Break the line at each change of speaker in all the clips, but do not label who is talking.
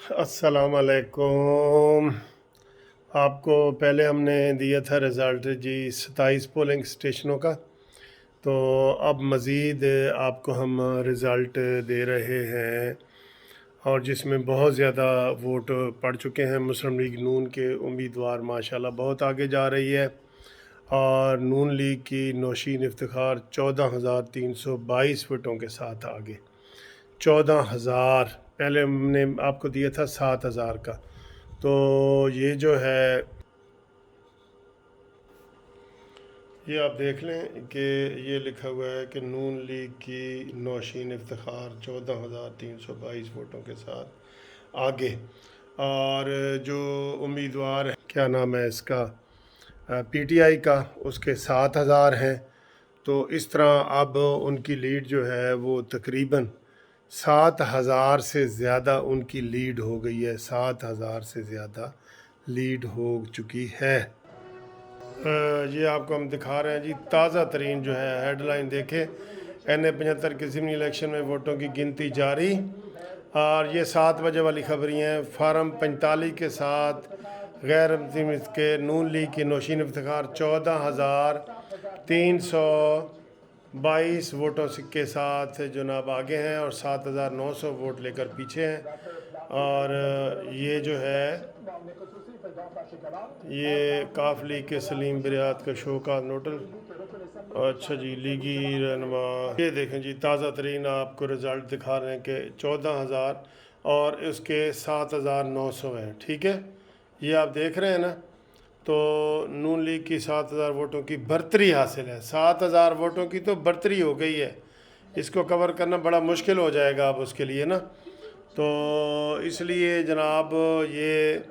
अस्सलाम वालेकुम। आपको पहले हमने दिया था रिज़ल्ट जी 27 पोलिंग स्टेशनों का। तो अब मज़ीद आपको हम रिज़ल्ट दे रहे हैं और जिसमें बहुत ज़्यादा वोट पड़ चुके हैं। मुस्लिम लीग नून के उम्मीदवार माशाल्लाह बहुत आगे जा रही है और नून लीग की नौशीन इफ्तिखार 14,322 वोटों के साथ आगे। 14,000, पहले हमने आपको दिया था 7,000 का। तो ये जो है, ये आप देख लें कि ये लिखा हुआ है कि नून लीग की नौशीन इफ्तिखार 14,322 वोटों के साथ आगे। और जो उम्मीदवार है, क्या नाम है इसका, पीटीआई का, उसके 7,000 हैं। तो इस तरह अब उनकी लीड जो है वो तकरीबन 7,000 से ज़्यादा उनकी लीड हो गई है। 7,000 से ज़्यादा लीड हो चुकी है। ये आपको हम दिखा रहे हैं जी, ताज़ा तरीन जो है हेडलाइन देखें, NA-75 के ज़िमनी इलेक्शन में वोटों की गिनती जारी। और ये 7 बजे वाली खबरें हैं। फार्म 45 के साथ गैर मुस्लिम के नून लीग की नौशीन इफ्तिखार 14,322 वोटों के साथ जनाब आगे हैं और 7,900 वोट लेकर पीछे हैं। और ये जो है, ये काफ लीग के सलीम बिरियात का शो का नोटल। अच्छा जी, लीगी रहनुमा, ये देखें जी, ताज़ा तरीन आपको रिज़ल्ट दिखा रहे हैं कि 14,000 और उसके 7,900 हैं। ठीक है, ये आप देख रहे हैं ना। तो नून लीग की 7,000 वोटों की बर्तरी हासिल है। 7,000 वोटों की तो बर्तरी हो गई है। इसको कवर करना बड़ा मुश्किल हो जाएगा अब उसके लिए ना। तो इसलिए जनाब ये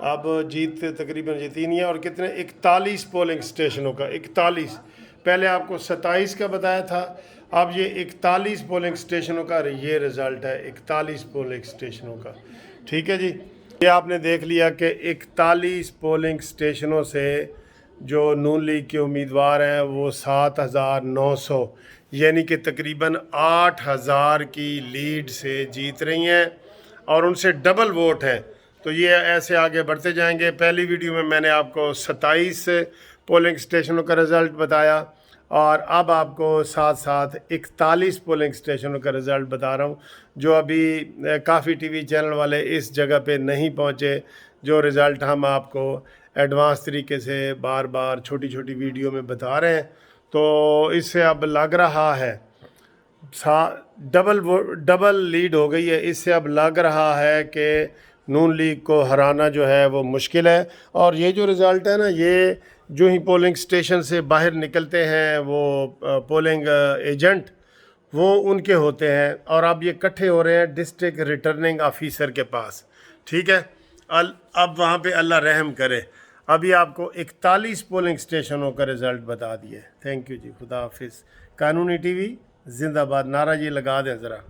अब जीत तकरीबन यकीनी है। और कितने, 41 पोलिंग स्टेशनों का, 41। पहले आपको 27 का बताया था, अब ये 41 पोलिंग स्टेशनों का ये रिज़ल्ट है, 41 पोलिंग स्टेशनों का। ठीक है जी, ये आपने देख लिया कि 41 पोलिंग स्टेशनों से जो नून लीग के उम्मीदवार हैं वो 7,900 यानी कि तकरीबन 8,000 की लीड से जीत रही हैं और उनसे डबल वोट है। तो ये ऐसे आगे बढ़ते जाएंगे। पहली वीडियो में मैंने आपको 27 पोलिंग स्टेशनों का रिज़ल्ट बताया और अब आपको साथ साथ 41 पोलिंग स्टेशनों का रिज़ल्ट बता रहा हूँ, जो अभी काफ़ी टीवी चैनल वाले इस जगह पे नहीं पहुँचे। जो रिज़ल्ट हम आपको एडवांस तरीके से बार बार छोटी छोटी वीडियो में बता रहे हैं। तो इससे अब लग रहा है डबल लीड हो गई है। इससे अब लग रहा है कि नून लीग को हराना जो है वो मुश्किल है। और ये जो रिज़ल्ट है ना, ये जो ही पोलिंग स्टेशन से बाहर निकलते हैं वो पोलिंग एजेंट वो उनके होते हैं और अब ये इकट्ठे हो रहे हैं डिस्ट्रिक्ट रिटर्निंग ऑफिसर के पास। ठीक है, अब वहाँ पे अल्लाह रहम करे। अभी आपको 41 पोलिंग स्टेशनों का रिज़ल्ट बता दिए। थैंक यू जी, खुदा हाफिज़। कानूनी टीवी जिंदाबाद, नारा ये लगा दें ज़रा।